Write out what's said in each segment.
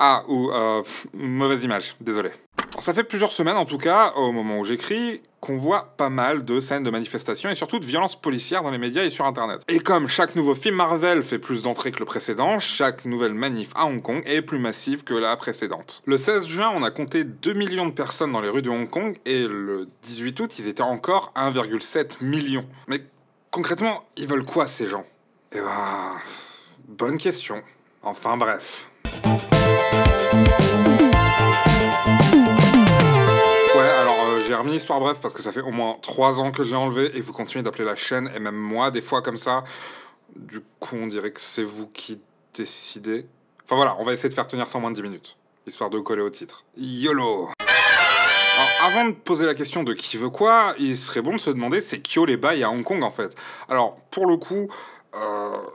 Ah, ou mauvaise image, désolé. Alors, ça fait plusieurs semaines, en tout cas, au moment où j'écris, qu'on voit pas mal de scènes de manifestations et surtout de violences policières dans les médias et sur Internet. Et comme chaque nouveau film Marvel fait plus d'entrées que le précédent, chaque nouvelle manif à Hong Kong est plus massive que la précédente. Le 16 juin, on a compté 2 millions de personnes dans les rues de Hong Kong et le 18 août, ils étaient encore 1,7 million. Mais concrètement, ils veulent quoi ces gens? Eh ben... bonne question. Enfin bref. J'ai remis l'histoire bref parce que ça fait au moins 3 ans que je l'ai enlevé et vous continuez d'appeler la chaîne et même moi des fois comme ça. Du coup on dirait que c'est vous qui décidez. Enfin voilà, on va essayer de faire tenir ça en moins de 10 minutes. Histoire de coller au titre. YOLO! Alors, avant de poser la question de qui veut quoi, il serait bon de se demander c'est qui les bails à Hong Kong en fait. Alors pour le coup...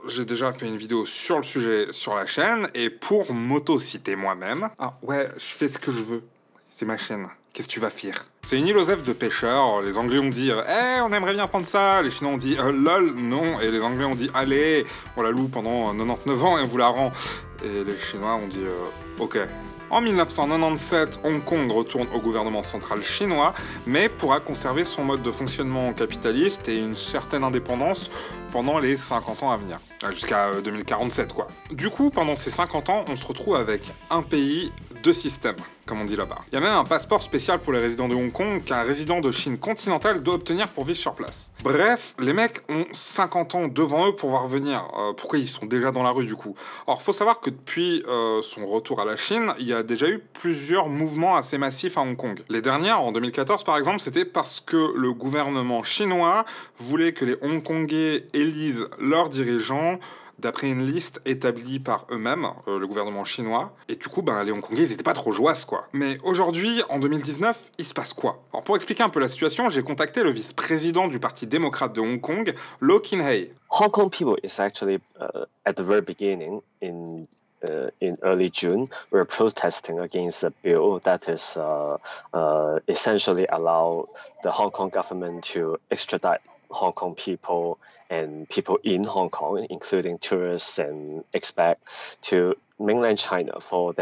j'ai déjà fait une vidéo sur le sujet sur la chaîne et pour m'auto-citer moi-même... Ah ouais, je fais ce que je veux. C'est ma chaîne. Qu'est-ce que tu vas faire? C'est une île aux F de pêcheurs. Les Anglais ont dit on aimerait bien prendre ça. Les Chinois ont dit lol, non. Et les Anglais ont dit allez, on la loue pendant 99 ans et on vous la rend. Et les Chinois ont dit ok. En 1997, Hong Kong retourne au gouvernement central chinois, mais pourra conserver son mode de fonctionnement capitaliste et une certaine indépendance pendant les 50 ans à venir. Jusqu'à 2047, quoi. Du coup, pendant ces 50 ans, on se retrouve avec un pays, deux systèmes, comme on dit là-bas. Il y a même un passeport spécial pour les résidents de Hong Kong qu'un résident de Chine continentale doit obtenir pour vivre sur place. Bref, les mecs ont 50 ans devant eux pour voir venir. Pourquoi ils sont déjà dans la rue, du coup? Alors, faut savoir que depuis son retour à la Chine, il y a déjà eu plusieurs mouvements assez massifs à Hong Kong. Les dernières, en 2014 par exemple, c'était parce que le gouvernement chinois voulait que les Hongkongais élisent leurs dirigeants d'après une liste établie par eux-mêmes, le gouvernement chinois. Et du coup, les Hongkongais, ils étaient pas trop joyeux, quoi. Mais aujourd'hui, en 2019, il se passe quoi? Alors pour expliquer un peu la situation, j'ai contacté le vice-président du Parti démocrate de Hong Kong, Loh Kin Hei. Hong Kong people is actually at the very beginning in early June, we were protesting against a bill that is essentially allow the Hong Kong government to extradite Hong Kong people and people in Hong Kong, including tourists and expats, to mainland China for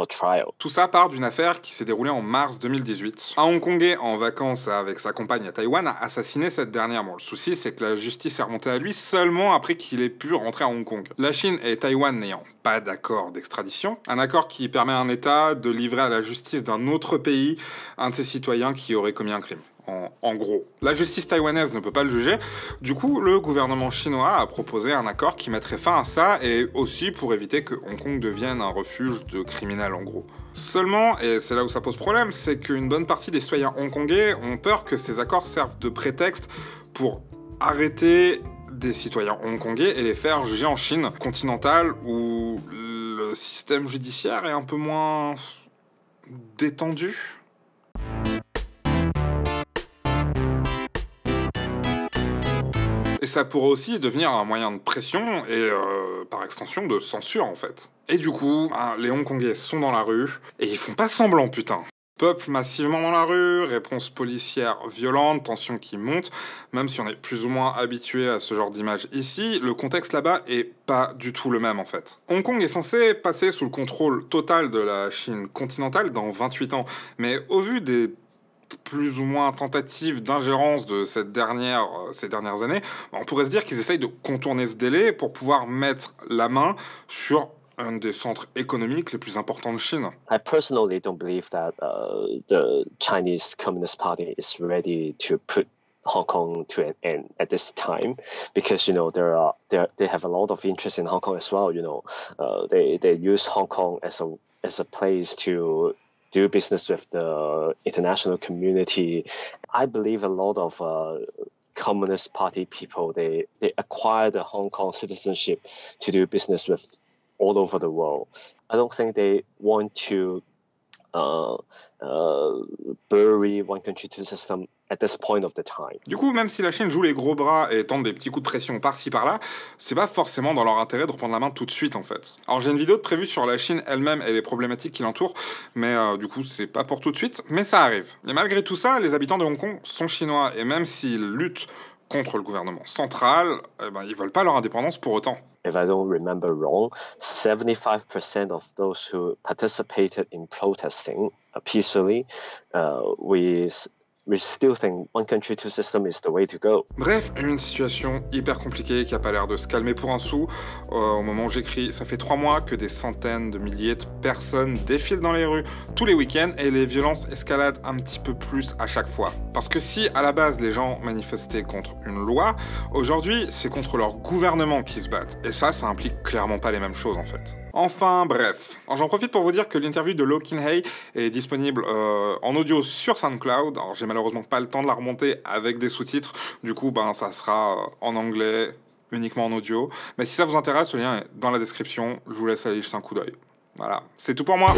trial. Tout ça part d'une affaire qui s'est déroulée en mars 2018. Un Hongkongais en vacances avec sa compagne à Taïwan a assassiné cette dernière. Bon, le souci, c'est que la justice est remontée à lui seulement après qu'il ait pu rentrer à Hong Kong. La Chine et Taïwan n'ayant pas d'accord d'extradition, un accord qui permet à un État de livrer à la justice d'un autre pays un de ses citoyens qui aurait commis un crime. En gros, la justice taïwanaise ne peut pas le juger. Du coup, le gouvernement chinois a proposé un accord qui mettrait fin à ça et aussi pour éviter que Hong Kong devienne un refuge de criminels en gros. Seulement, et c'est là où ça pose problème, c'est qu'une bonne partie des citoyens hongkongais ont peur que ces accords servent de prétexte pour arrêter des citoyens hongkongais et les faire juger en Chine continentale où le système judiciaire est un peu moins détendu. Et ça pourrait aussi devenir un moyen de pression et, par extension, de censure, en fait. Et du coup, les Hongkongais sont dans la rue, et ils font pas semblant, putain. Peuple massivement dans la rue, réponse policière violente, tension qui monte. Même si on est plus ou moins habitué à ce genre d'image ici, le contexte là-bas est pas du tout le même, en fait. Hong Kong est censé passer sous le contrôle total de la Chine continentale dans 28 ans. Mais au vu des plus ou moins tentative d'ingérence de ces dernières années, on pourrait se dire qu'ils essayent de contourner ce délai pour pouvoir mettre la main sur un des centres économiques les plus importants de Chine. I personally don't believe that the Chinese Communist Party is ready to put Hong Kong to an end at this time, because they have a lot of interest in Hong Kong as well. They use Hong Kong as a place to do business with the international community. I believe a lot of Communist Party people, they acquire the Hong Kong citizenship to do business with all over the world. I don't think they want to bury one country two system at this point of the time. Du coup, même si la Chine joue les gros bras et tente des petits coups de pression par-ci par-là, c'est pas forcément dans leur intérêt de reprendre la main tout de suite en fait. Alors j'ai une vidéo de prévue sur la Chine elle-même et les problématiques qui l'entourent, mais du coup c'est pas pour tout de suite, mais ça arrive. Et malgré tout ça, les habitants de Hong Kong sont chinois, et même s'ils luttent contre le gouvernement central, eh ben, ils veulent pas leur indépendance pour autant. If I don't remember wrong, 75% of those who participated in protesting peacefully, we still think one country, two systems is the way to go. Bref, une situation hyper compliquée qui a pas l'air de se calmer pour un sou. Au moment où j'écris, ça fait 3 mois que des centaines de milliers de personnes défilent dans les rues tous les week-ends et les violences escaladent un petit peu plus à chaque fois. Parce que si à la base les gens manifestaient contre une loi, aujourd'hui c'est contre leur gouvernement qu'ils se battent. Et ça implique clairement pas les mêmes choses en fait. Enfin bref, j'en profite pour vous dire que l'interview de Lau Kin-hei est disponible en audio sur SoundCloud. Alors j'ai malheureusement pas le temps de la remonter avec des sous-titres, du coup ça sera en anglais, uniquement en audio. Mais si ça vous intéresse, le lien est dans la description, je vous laisse aller jeter un coup d'œil. Voilà, c'est tout pour moi.